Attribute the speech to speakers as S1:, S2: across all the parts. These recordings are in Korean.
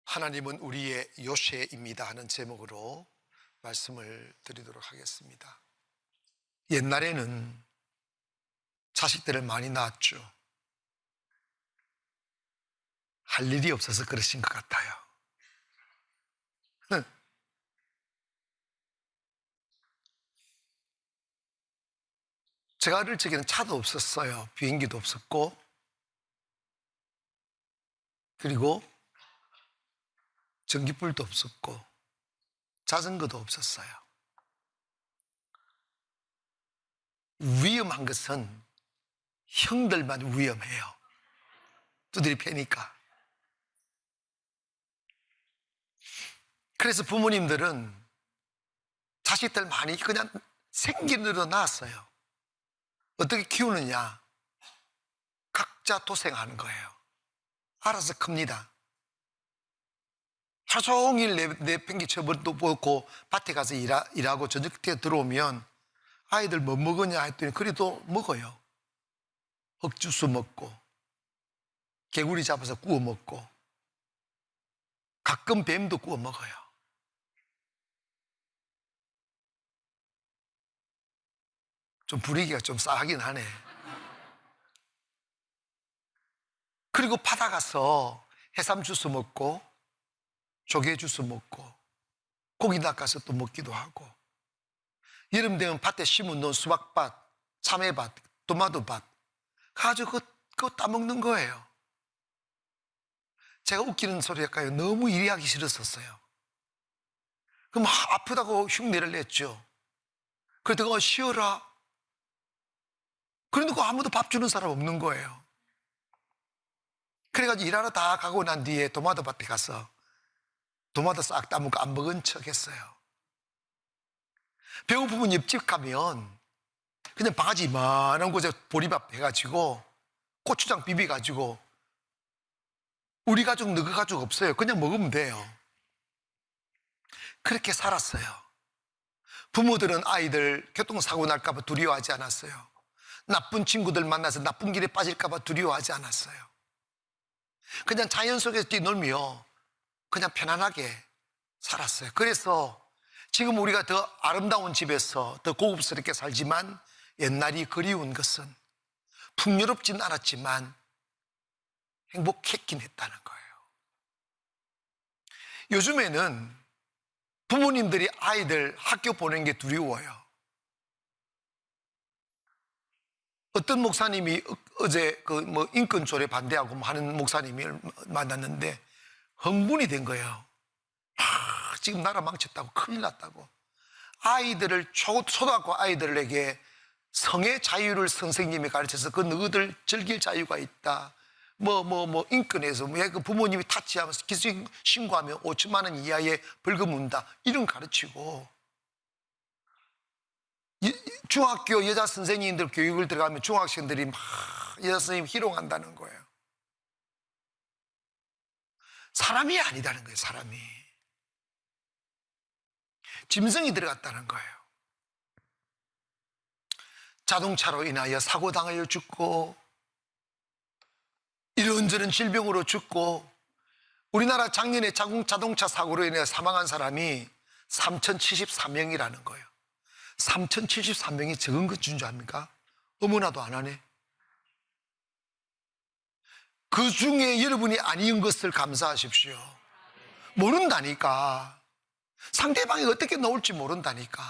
S1: 하나님은 우리의 요새입니다 하는 제목으로 말씀을 드리도록 하겠습니다. 옛날에는 자식들을 많이 낳았죠. 할 일이 없어서 그러신 것 같아요. 제가 어릴 적에는 차도 없었어요. 비행기도 없었고, 그리고 전기불도 없었고, 자전거도 없었어요. 위험한 것은 형들만 위험해요. 두드리 패니까. 그래서 부모님들은 자식들 많이 그냥 생기대로 낳았어요. 어떻게 키우느냐? 각자 도생하는 거예요. 알아서 큽니다. 하루 종일 내팽개 쳐버도 먹고 밭에 가서 일하고 저녁 때 들어오면 아이들 뭐 먹으냐 했더니 그래도 먹어요. 흑주스 먹고 개구리 잡아서 구워 먹고 가끔 뱀도 구워 먹어요. 좀 분위기가 좀 싸하긴 하네. 그리고 바다 가서 해삼 주스 먹고 조개 주스 먹고 고기 낚아서 또 먹기도 하고, 여름 되면 밭에 심어놓은 수박밭, 참외밭, 토마토밭 가지고 그거 따먹는 거예요. 제가 웃기는 소리 할까요? 너무 일이 하기 싫었었어요. 그럼 아프다고 흉내를 냈죠. 그러다가 쉬어라. 그러니까 아무도 밥 주는 사람 없는 거예요. 그래가지고 일하러 다 가고 난 뒤에 토마토 밭에 가서 토마토 싹 따먹고 안 먹은 척 했어요. 배고프면 옆집 가면 그냥 바가지 이만한 곳에 보리밥 해가지고 고추장 비벼가지고, 우리 가족 너희 가족 없어요. 그냥 먹으면 돼요. 그렇게 살았어요. 부모들은 아이들 교통사고 날까봐 두려워하지 않았어요. 나쁜 친구들 만나서 나쁜 길에 빠질까봐 두려워하지 않았어요. 그냥 자연 속에서 뛰놀며 그냥 편안하게 살았어요. 그래서 지금 우리가 더 아름다운 집에서 더 고급스럽게 살지만 옛날이 그리운 것은 풍요롭진 않았지만 행복했긴 했다는 거예요. 요즘에는 부모님들이 아이들 학교 보내는 게 두려워요. 어떤 목사님이 어제 인권 조례 반대하고 하는 목사님을 만났는데 흥분이 된 거예요. 지금 나라 망쳤다고, 큰일 났다고. 아이들을, 초등학교 아이들에게 성의 자유를 선생님이 가르쳐서 그 너희들 즐길 자유가 있다. 인권에서 그 부모님이 타치하면서 기술 신고하면 5천만 원 이하의 벌금 문다. 이런 가르치고, 중학교 여자 선생님들 교육을 들어가면 중학생들이 막 여자 선생님 희롱한다는 거예요. 사람이 아니다는 거예요, 사람이. 짐승이 들어갔다는 거예요. 자동차로 인하여 사고당하여 죽고, 이런저런 질병으로 죽고, 우리나라 작년에 자동차 사고로 인해 사망한 사람이 3,074명이라는 거예요. 3,074명이 적은 것 준 줄 압니까? 어머나도 안 하네. 그 중에 여러분이 아닌 것을 감사하십시오. 모른다니까. 상대방이 어떻게 나올지 모른다니까.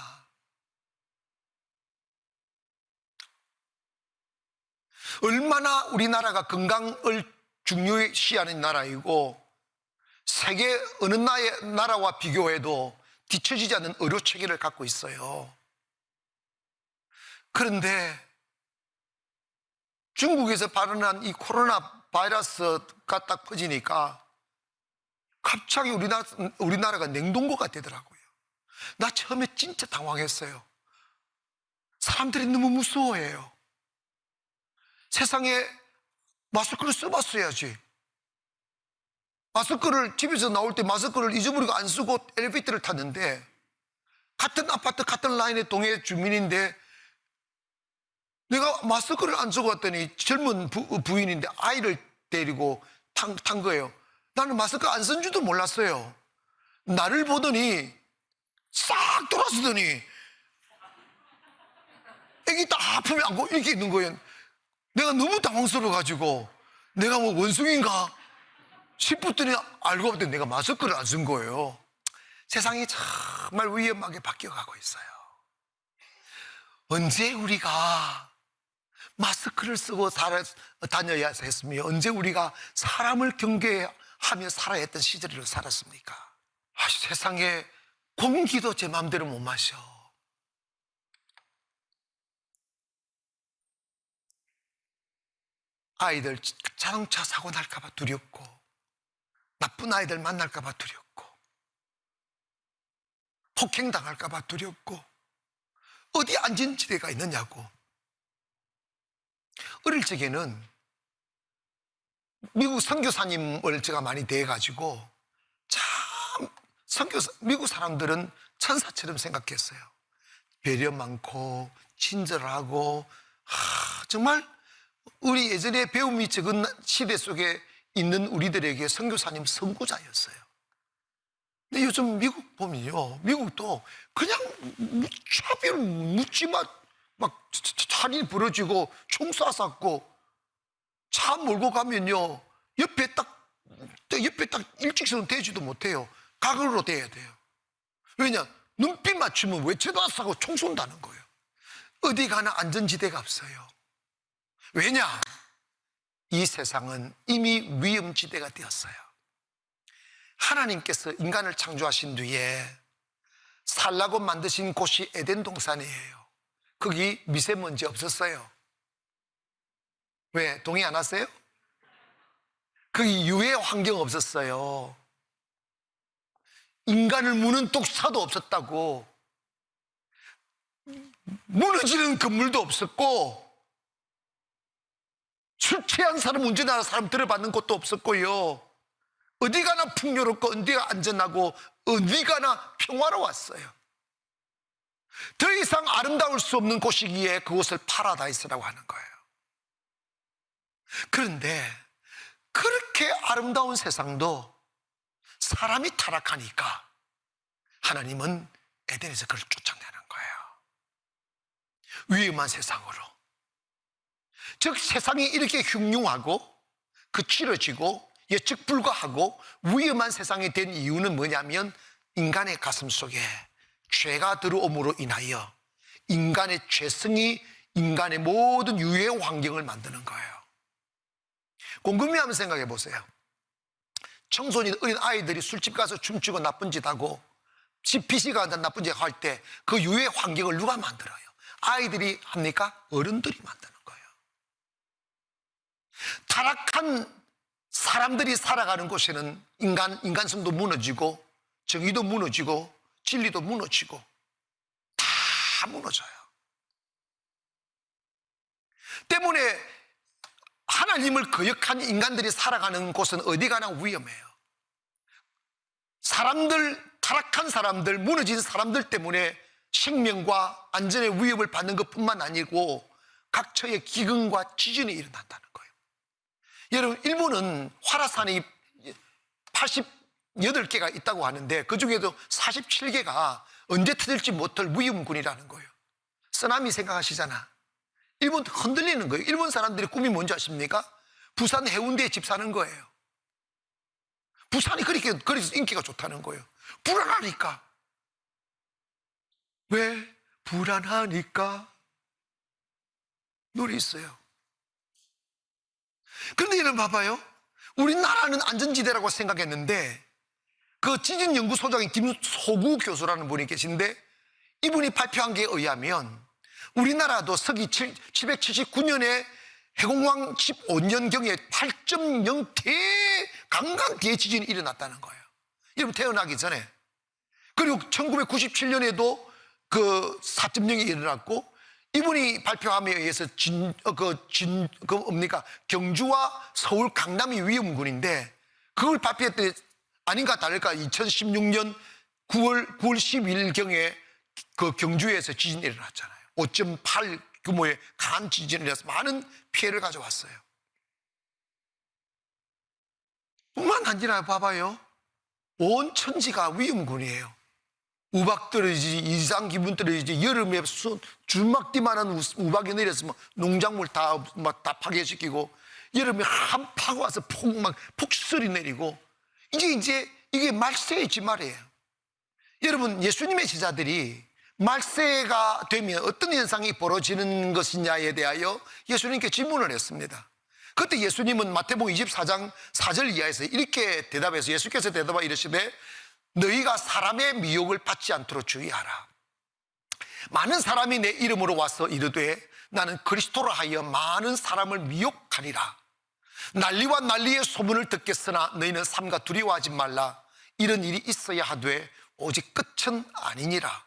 S1: 얼마나 우리나라가 건강을 중요시하는 나라이고 세계 어느 나라와 비교해도 뒤처지지 않는 의료 체계를 갖고 있어요. 그런데 중국에서 발현한 이 코로나 바이러스가 딱 퍼지니까 갑자기 우리나라가 냉동고가 되더라고요. 나 처음에 진짜 당황했어요. 사람들이 너무 무서워해요. 세상에 마스크를 써봤어야지. 마스크를 집에서 나올 때 마스크를 잊어버리고 안 쓰고 엘리베이터를 탔는데, 같은 아파트 같은 라인의 동해 주민인데 내가 마스크를 안 쓰고 왔더니 젊은 부인인데 아이를 데리고 탄 거예요. 나는 마스크 안 쓴 줄도 몰랐어요. 나를 보더니 싹 돌아서더니 애기 딱 아프면 안고 이렇게 있는 거예요. 내가 너무 당황스러워가지고 내가 뭐 원숭이인가 싶었더니 알고 봤더니 내가 마스크를 안 쓴 거예요. 세상이 정말 위험하게 바뀌어가고 있어요. 언제 우리가 마스크를 쓰고 다녀야 했으며 언제 우리가 사람을 경계하며 살아야 했던 시절을 살았습니까? 세상에 공기도 제 마음대로 못 마셔. 아이들 자동차 사고 날까 봐 두렵고 나쁜 아이들 만날까 봐 두렵고 폭행당할까 봐 두렵고 어디 안전지대가 있느냐고. 어릴 적에는 미국 선교사님을 제가 많이 대해가지고 참 미국 사람들은 천사처럼 생각했어요. 배려 많고 친절하고 정말 우리 예전에 배움이 적은 시대 속에 있는 우리들에게 선교사님 선구자였어요. 근데 요즘 미국 보면요, 미국도 그냥 차별 묻지마 막 살인 벌어지고 총 쏴쌌고 차 몰고 가면요 옆에 딱 일직선 대지도 못해요. 각으로 대야 돼요. 왜냐? 눈빛 맞추면 왜 쳐다싸고 총 쏜다는 거예요. 어디 가나 안전지대가 없어요. 왜냐? 이 세상은 이미 위험지대가 되었어요. 하나님께서 인간을 창조하신 뒤에 살라고 만드신 곳이 에덴 동산이에요. 거기 미세먼지 없었어요. 왜? 동의 안 하세요? 거기 유해 환경 없었어요. 인간을 무는 독사도 없었다고. 무너지는 건물도 없었고 술 취한 사람 운전하는 사람 들어받는 곳도 없었고요. 어디 가나 풍요롭고 어디가 안전하고 어디 가나 평화로웠어요. 더 이상 아름다울 수 없는 곳이기에 그곳을 파라다이스라고 하는 거예요. 그런데 그렇게 아름다운 세상도 사람이 타락하니까 하나님은 에덴에서 그를 쫓아내는 거예요. 위험한 세상으로. 즉 세상이 이렇게 흉흉하고 거칠어지고 예측 불가하고 위험한 세상이 된 이유는 뭐냐면 인간의 가슴 속에 죄가 들어옴으로 인하여 인간의 죄성이 인간의 모든 유해 환경을 만드는 거예요. 곰곰이 한번 생각해 보세요. 청소년 어린 아이들이 술집 가서 춤추고 나쁜 짓 하고 PC가 나쁜 짓 할 때 그 유해 환경을 누가 만들어요? 아이들이 합니까? 어른들이 만드는 거예요. 타락한 사람들이 살아가는 곳에는 인간성도 무너지고 정의도 무너지고 진리도 무너지고 다 무너져요. 때문에 하나님을 거역한 인간들이 살아가는 곳은 어디 가나 위험해요. 타락한 사람들, 무너진 사람들 때문에 생명과 안전의 위협을 받는 것뿐만 아니고 각처에 기근과 지진이 일어난다는 거예요. 여러분, 일본은 활화산이 88개가 있다고 하는데 그 중에도 47개가 언제 터질지 못할 위험군이라는 거예요. 쓰나미 생각하시잖아. 일본 흔들리는 거예요. 일본 사람들의 꿈이 뭔지 아십니까? 부산 해운대에 집 사는 거예요. 부산이 그래서 인기가 좋다는 거예요. 불안하니까. 왜? 불안하니까. 노래 있어요. 그런데 여러분 봐봐요. 우리나라는 안전지대라고 생각했는데 그 지진연구소장인 김소구 교수라는 분이 계신데 이분이 발표한 게 의하면 우리나라도 서기 779년에 해공왕 15년경에 8.0 대강간 대지진이 일어났다는 거예요. 여러분 태어나기 전에. 그리고 1997년에도 그 4.0이 일어났고 이분이 발표함에 의해서 경주와 서울 강남이 위험군인데 그걸 발표했더니 아닌가 다를까 2016년 9월 12일경에 그 경주에서 지진이 일어났잖아요. 5.8 규모의 강한 지진이 일어나서 많은 피해를 가져왔어요. 뿐만 아니라 봐봐요. 온 천지가 위험군이에요. 우박 떨어지지, 이상 기분 떨어지지, 여름에 줄막디만한 우박이 내렸으면 농작물 다 파괴시키고, 여름에 한파가 와서 폭설이 내리고, 이제 이게 말세의 지말이에요. 여러분, 예수님의 제자들이 말세가 되면 어떤 현상이 벌어지는 것이냐에 대하여 예수님께 질문을 했습니다. 그때 예수님은 마태복음 24장 4절 이하에서 이렇게 대답해서, 예수께서 대답하여 이르시되 너희가 사람의 미혹을 받지 않도록 주의하라. 많은 사람이 내 이름으로 와서 이르되 나는 그리스도로 하여 많은 사람을 미혹하리라. 난리와 난리의 소문을 듣겠으나 너희는 삼가 두려워하지 말라. 이런 일이 있어야 하되 오직 끝은 아니니라.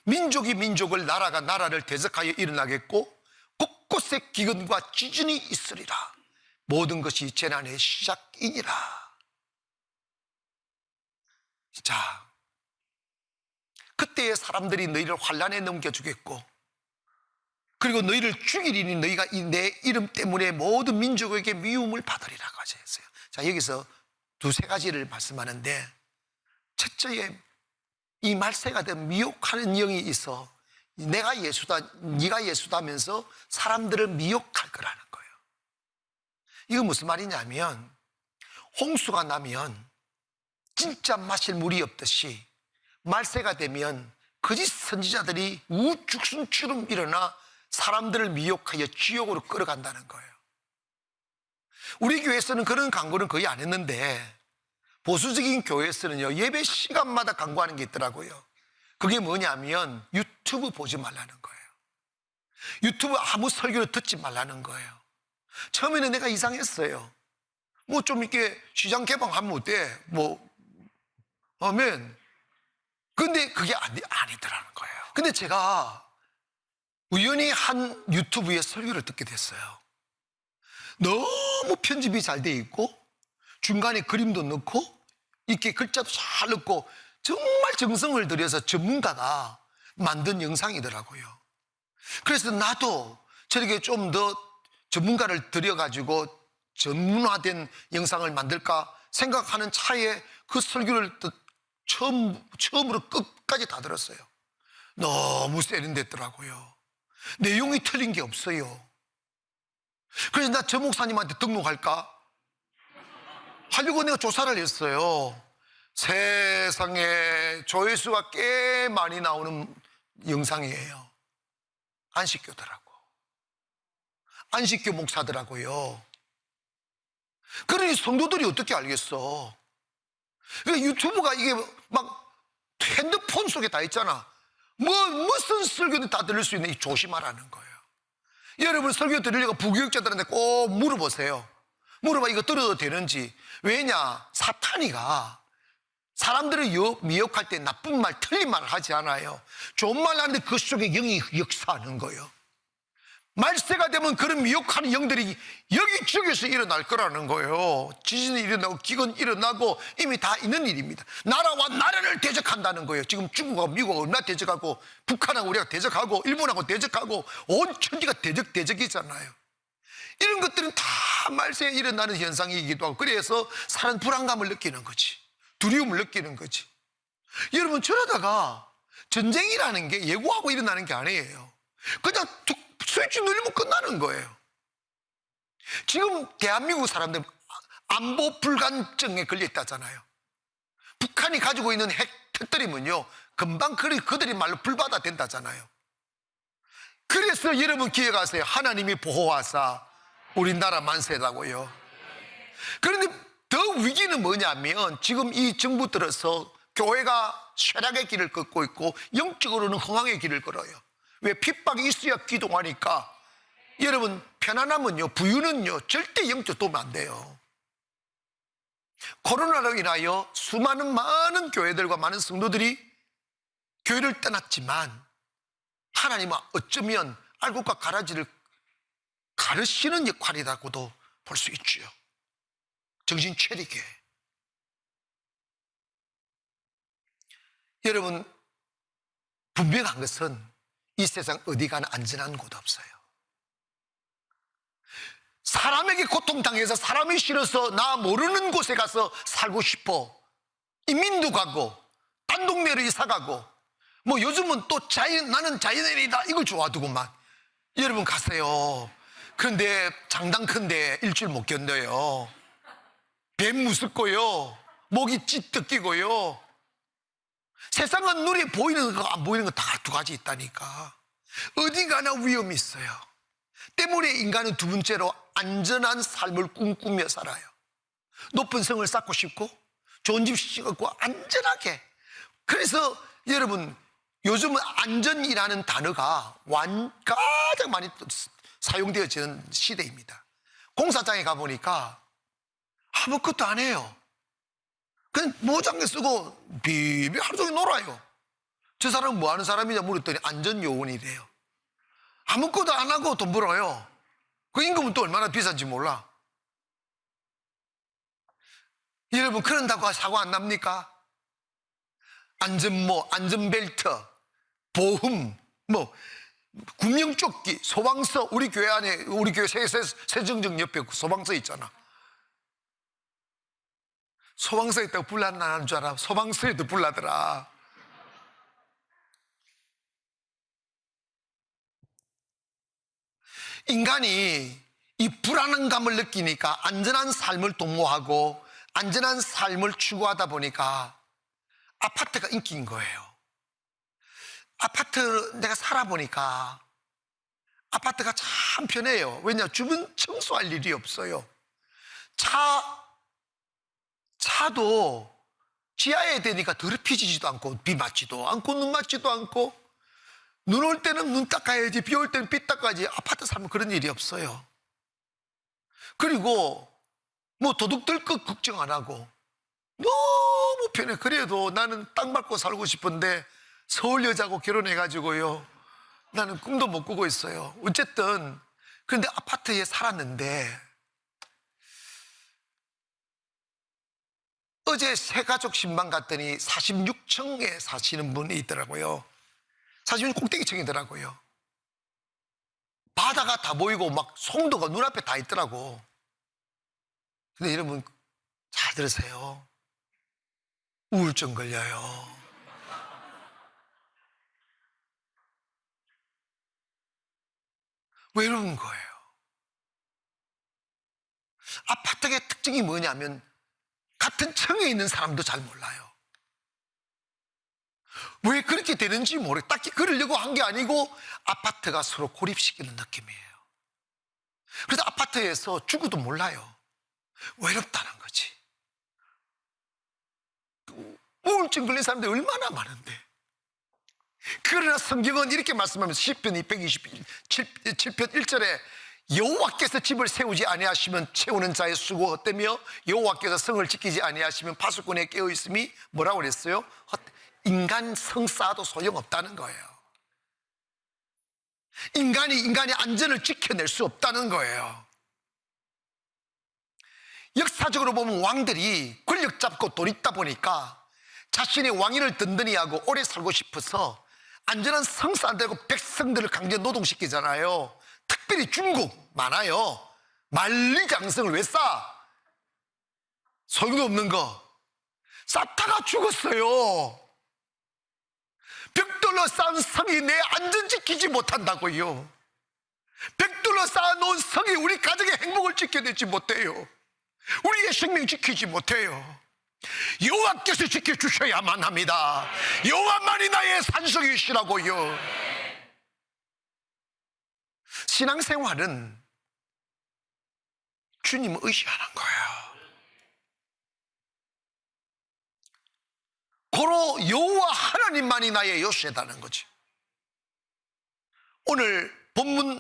S1: 민족이 민족을, 나라가 나라를 대적하여 일어나겠고 곳곳에 기근과 지진이 있으리라. 모든 것이 재난의 시작이니라. 자, 그때의 사람들이 너희를 환난에 넘겨주겠고, 그리고 너희를 죽이리니 너희가 내 이름 때문에 모든 민족에게 미움을 받으리라고 하셨어요. 자, 여기서 두세 가지를 말씀하는데, 첫째에 이 말세가 된 미혹하는 영이 있어 내가 예수다, 네가 예수다면서 사람들을 미혹할 거라는 거예요. 이건 무슨 말이냐면, 홍수가 나면 진짜 마실 물이 없듯이 말세가 되면 거짓 선지자들이 우죽순처럼 일어나 사람들을 미혹하여 지옥으로 끌어간다는 거예요. 우리 교회에서는 그런 광고는 거의 안 했는데, 보수적인 교회에서는요, 예배 시간마다 광고하는 게 있더라고요. 그게 뭐냐면 유튜브 보지 말라는 거예요. 유튜브 아무 설교를 듣지 말라는 거예요. 처음에는 내가 이상했어요. 뭐 좀 이렇게 시장 개방하면 어때? 하면, 근데 그게 아니더라는 거예요. 근데 제가 우연히 한 유튜브의 설교를 듣게 됐어요. 너무 편집이 잘 돼 있고, 중간에 그림도 넣고, 이렇게 글자도 잘 넣고, 정말 정성을 들여서 전문가가 만든 영상이더라고요. 그래서 나도 저렇게 좀 더 전문가를 들여가지고 전문화된 영상을 만들까 생각하는 차에 그 설교를 처음으로 끝까지 다 들었어요. 너무 세련됐더라고요. 내용이 틀린 게 없어요. 그래서 나 저 목사님한테 등록할까? 하려고 내가 조사를 했어요. 세상에 조회수가 꽤 많이 나오는 영상이에요. 안식교더라고. 안식교 목사더라고요. 그러니 성도들이 어떻게 알겠어? 유튜브가 이게 막 핸드폰 속에 다 있잖아. 무슨 설교는 다 들을 수 있는, 조심하라는 거예요. 여러분 설교 들으려고 부교육자들한테 꼭 물어보세요. 물어봐, 이거 들어도 되는지. 왜냐? 사탄이가 사람들을 미혹할 때 나쁜 말, 틀린 말을 하지 않아요. 좋은 말 하는데 그 속에 영이 역사하는 거예요. 말세가 되면 그런 미혹하는 영들이 여기저기서 일어날 거라는 거예요. 지진이 일어나고 기근이 일어나고 이미 다 있는 일입니다. 나라와 나라를 대적한다는 거예요. 지금 중국하고 미국하고 얼마나 대적하고, 북한하고 우리가 대적하고, 일본하고 대적하고, 온 천지가 대적이잖아요. 이런 것들은 다 말세에 일어나는 현상이기도 하고, 그래서 사람 불안감을 느끼는 거지, 두려움을 느끼는 거지. 여러분, 저러다가 전쟁이라는 게 예고하고 일어나는 게 아니에요. 그냥 스위치 누르면 끝나는 거예요. 지금 대한민국 사람들 안보 불감증에 걸려있다잖아요. 북한이 가지고 있는 핵 터뜨리면요, 금방 그들이 말로 불바다 된다잖아요. 그래서 여러분 기억하세요. 하나님이 보호하사 우리나라 만세라고요. 그런데 더 위기는 뭐냐면, 지금 이 정부 들어서 교회가 쇠락의 길을 걷고 있고 영적으로는 흥황의 길을 걸어요. 왜? 핍박이 있어야 기도하니까. 여러분, 편안하면요, 부유는요, 절대 영적 도움 안 돼요. 코로나로 인하여 많은 교회들과 많은 성도들이 교회를 떠났지만, 하나님은 어쩌면 알곡과 가라지를 가르치는 역할이라고도 볼 수 있죠. 정신 차리게. 여러분, 분명한 것은 이 세상 어디 가나 안전한 곳 없어요. 사람에게 고통당해서 사람이 싫어서 나 모르는 곳에 가서 살고 싶어. 이민도 가고 딴 동네로 이사 가고 뭐 요즘은 또 나는 자연인이다 이걸 좋아하더구만. 여러분 가세요. 그런데 장당 큰데 일주일 못 견뎌요. 뱀 무섭고요, 목이 찢뜯기고요. 세상은 눈에 보이는 거 안 보이는 거 다 두 가지 있다니까. 어디 가나 위험이 있어요. 때문에 인간은 두 번째로 안전한 삶을 꿈꾸며 살아요. 높은 성을 쌓고 싶고 좋은 집 짓고 안전하게. 그래서 여러분 요즘은 안전이라는 단어가 가장 많이 사용되어지는 시대입니다. 공사장에 가보니까 아무것도 안 해요. 그냥 모장에 쓰고 비비 하루 종일 놀아요. 저 사람은 뭐 하는 사람이냐 물었더니 안전요원이래요. 아무것도 안 하고 돈 벌어요. 그 임금은 또 얼마나 비싼지 몰라. 여러분 그런다고 사고 안 납니까? 안전모, 안전벨트, 보험, 구명조끼, 소방서. 우리 교회 안에, 우리 교회 세정정 옆에 소방서 있잖아. 소방서 있다고 불 안 나는 줄 알아? 소방서에도 불 나더라. 인간이 이 불안감을 느끼니까 안전한 삶을 도모하고 안전한 삶을 추구하다 보니까 아파트가 인기인 거예요. 아파트 내가 살아보니까 아파트가 참 편해요. 왜냐? 주변 청소할 일이 없어요. 차도 지하에 대니까 더럽혀지지도 않고 비 맞지도 않고 눈 맞지도 않고, 눈 올 때는 눈 닦아야지 비 올 때는 비 닦아야지. 아파트 살면 그런 일이 없어요. 그리고 도둑들 것 걱정 안 하고 너무 편해. 그래도 나는 땅 밟고 살고 싶은데 서울 여자하고 결혼해가지고요, 나는 꿈도 못 꾸고 있어요. 어쨌든 그런데 아파트에 살았는데 어제 새가족 신방 갔더니 46층에 사시는 분이 있더라고요. 46층 꼭대기층이더라고요. 바다가 다 보이고 막 송도가 눈앞에 다 있더라고. 근데 여러분 잘 들으세요. 우울증 걸려요. 왜 이러는 거예요? 아파트의 특징이 뭐냐면 같은 층에 있는 사람도 잘 몰라요. 왜 그렇게 되는지 모르겠어요. 딱히 그러려고 한 게 아니고 아파트가 서로 고립시키는 느낌이에요. 그래서 아파트에서 죽어도 몰라요. 외롭다는 거지. 우울증 걸린 사람들이 얼마나 많은데. 그러나 성경은 이렇게 말씀하면서 시편 227편 1절에 여호와께서 집을 세우지 아니하시면 채우는 자의 수고 헛되며 여호와께서 성을 지키지 아니하시면 파수꾼에 깨어있음이 뭐라고 그랬어요? 인간 성 쌓아도 소용없다는 거예요. 인간의 안전을 지켜낼 수 없다는 거예요. 역사적으로 보면 왕들이 권력 잡고 돈 있다 보니까 자신의 왕위를 든든히 하고 오래 살고 싶어서 안전한 성 쌓아대고 백성들을 강제 노동시키잖아요. 특별히 중국 많아요. 만리장성을 왜 쌓아? 소용도 없는 거 쌓다가 죽었어요. 벽돌로 쌓은 성이 내 안전 지키지 못한다고요. 벽돌로 쌓아놓은 성이 우리 가정의 행복을 지켜내지 못해요. 우리의 생명 지키지 못해요. 여호와께서 지켜주셔야만 합니다. 여호와만이 나의 산성이시라고요. 신앙생활은 주님을 의지하는 거예요. 고로 여호와 하나님만이 나의 요새다는 거지. 오늘 본문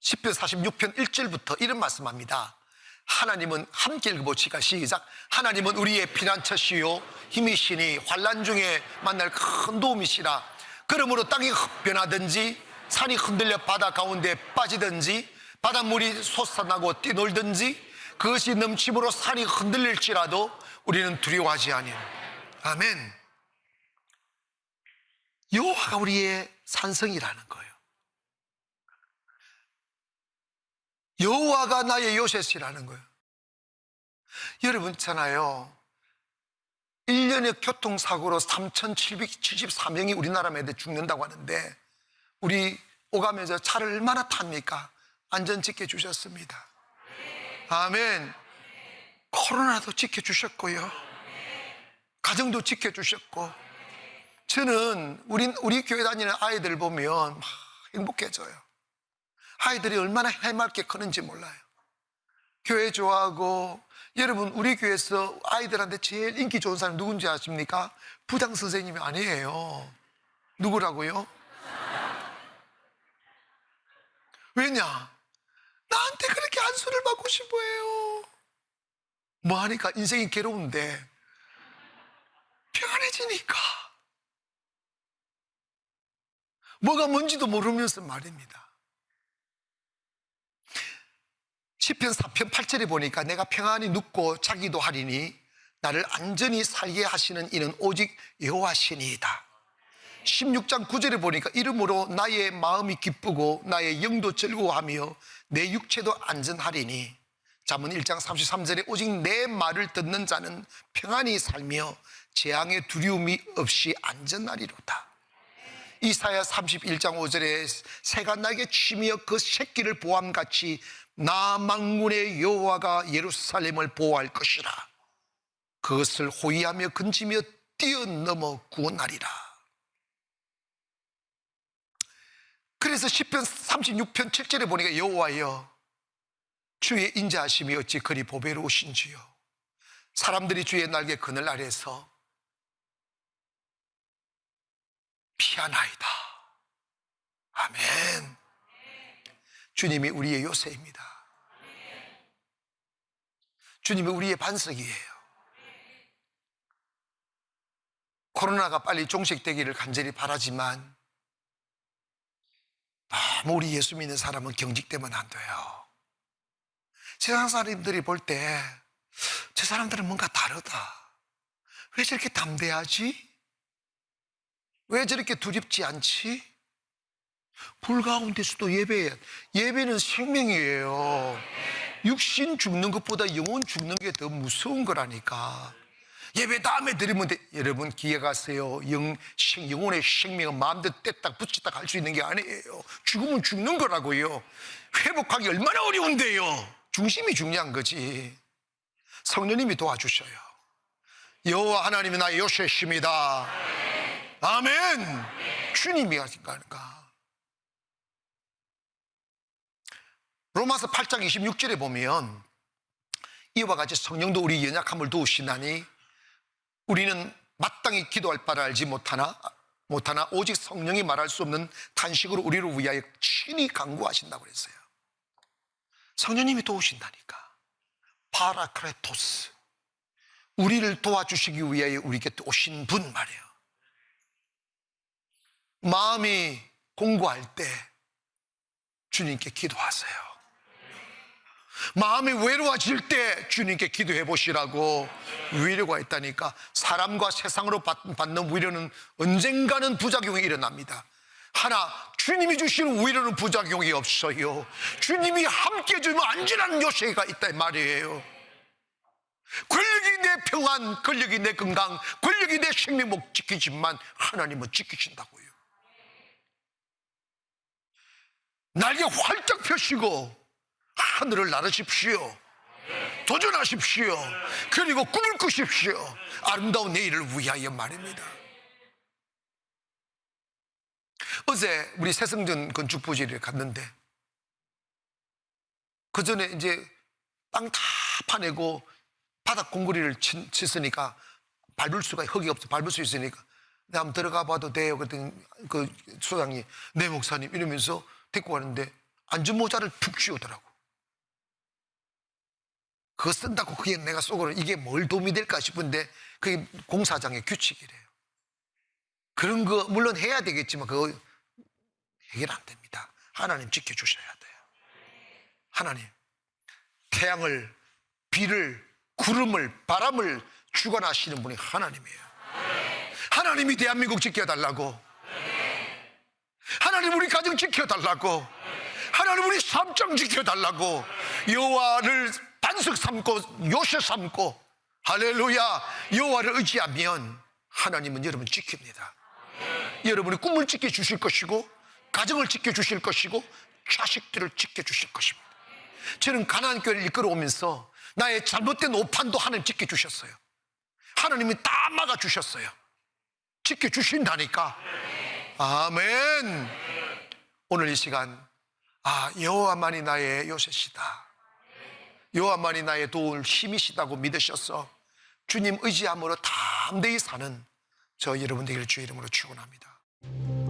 S1: 10편 46편 1절부터 이런 말씀합니다. 하나님은 함께 읽어보시까 시작. 하나님은 우리의 피난처시요 힘이시니 환난 중에 만날 큰 도움이시라. 그러므로 땅이 변하든지 산이 흔들려 바다 가운데 빠지든지 바닷물이 솟아나고 뛰놀든지 그것이 넘침으로 산이 흔들릴지라도 우리는 두려워하지 아니하노라. 아멘. 여호와가 우리의 산성이라는 거예요. 여호와가 나의 요새시라는 거예요. 여러분 있잖아요, 1년에 교통사고로 3,774명이 우리나라 애들 죽는다고 하는데 우리 오가면서 차를 얼마나 탑니까? 안전 지켜주셨습니다. 아멘. 코로나도 지켜주셨고요, 가정도 지켜주셨고. 저는 우리 교회 다니는 아이들 보면 막 행복해져요. 아이들이 얼마나 해맑게 크는지 몰라요. 교회 좋아하고. 여러분, 우리 교회에서 아이들한테 제일 인기 좋은 사람이 누군지 아십니까? 부장 선생님이 아니에요. 누구라고요? 왜냐? 나한테 그렇게 안수를 받고 싶어 해요. 뭐 하니까 인생이 괴로운데 평안해지니까. 뭐가 뭔지도 모르면서 말입니다. 시편 4편 8절에 보니까 내가 평안히 눕고 자기도 하리니 나를 안전히 살게 하시는 이는 오직 여호와시니이다. 16장 9절에 보니까 이름으로 나의 마음이 기쁘고 나의 영도 즐거워하며 내 육체도 안전하리니. 잠언 1장 33절에 오직 내 말을 듣는 자는 평안히 살며 재앙의 두려움이 없이 안전하리로다. 이사야 31장 5절에 새가 날개 치며 그 새끼를 보함같이 나 만군의 여호와가 예루살렘을 보호할 것이라. 그것을 호위하며 근지며 뛰어넘어 구원하리라. 그래서 시편 36편 7절에 보니까 여호와여 주의 인자하심이 어찌 그리 보배로우신지요. 사람들이 주의 날개 그늘 아래서 피하나이다. 아멘. 주님이 우리의 요새입니다. 주님이 우리의 반석이에요. 코로나가 빨리 종식되기를 간절히 바라지만 너무 우리 예수 믿는 사람은 경직되면 안 돼요. 세상 사람들이 볼 때 저 사람들은 뭔가 다르다. 왜 저렇게 담대하지? 왜 저렇게 두렵지 않지? 불 가운데서도 예배는 생명이에요. 육신 죽는 것보다 영혼 죽는 게 더 무서운 거라니까. 예배 다음에 드리면 돼. 여러분 기억하세요. 영혼의 생명은 마음대로 뗐다 붙였다 갈 수 있는 게 아니에요. 죽으면 죽는 거라고요. 회복하기 얼마나 어려운데요. 중심이 중요한 거지. 성령님이 도와주셔요. 여호와 하나님이 나의 요새십니다. 아멘. 주님이 하신 거니까. 로마서 8장 26절에 보면 이와 같이 성령도 우리 연약함을 도우시나니 우리는 마땅히 기도할 바를 알지 못하나 오직 성령이 말할 수 없는 탄식으로 우리를 위하여 친히 간구하신다고 그랬어요. 성령님이 도우신다니까. 파라크레토스, 우리를 도와주시기 위하여 우리 곁에 오신 분 말이에요. 마음이 공고할 때 주님께 기도하세요. 마음이 외로워질 때 주님께 기도해 보시라고. 위로가 있다니까. 사람과 세상으로 받는 위로는 언젠가는 부작용이 일어납니다. 하나, 주님이 주시는 위로는 부작용이 없어요. 주님이 함께 주면 안전한 요새가 있다 말이에요. 권력이 내 평안, 권력이 내 건강, 권력이 내 생명목 지키지만 하나님은 지키신다고요. 날개 활짝 펴시고 하늘을 나르십시오. 도전하십시오. 그리고 꿈을 꾸십시오. 아름다운 내일을 위하여 말입니다. 어제 우리 새성전 건축부지를 갔는데 그 전에 이제 땅 다 파내고 바닥 공구리를 쳤으니까 밟을 수가, 흙이 없어 밟을 수 있으니까 내가 한번 들어가 봐도 돼요. 그랬더니 그 소장이 네 목사님 이러면서 데리고 가는데 안전모자를 푹 씌우더라고. 그거 쓴다고 그게 내가 속으로 이게 뭘 도움이 될까 싶은데 그게 공사장의 규칙이래요. 그런 거 물론 해야 되겠지만 그거 해결 안 됩니다. 하나님 지켜주셔야 돼요. 하나님, 태양을, 비를, 구름을, 바람을 주관하시는 분이 하나님이에요. 하나님이 대한민국 지켜달라고. 하나님 우리 가정 지켜달라고. 하나님 우리 삶장 지켜달라고 여호와를 반석 삼고 요새 삼고 할렐루야 여호와를 의지하면 하나님은 여러분 지킵니다. 여러분의 꿈을 지켜주실 것이고 가정을 지켜주실 것이고 자식들을 지켜주실 것입니다. 저는 가나안 교회를 이끌어오면서 나의 잘못된 오판도 하나님 지켜주셨어요. 하나님이 다 막아주셨어요. 지켜주신다니까. 아멘. 오늘 이 시간 여호와만이 나의 요새시다, 여호와만이 나의 도울 힘이시다고 믿으셔서 주님 의지함으로 담대히 사는 저 여러분 되기를 주의 이름으로 축원합니다.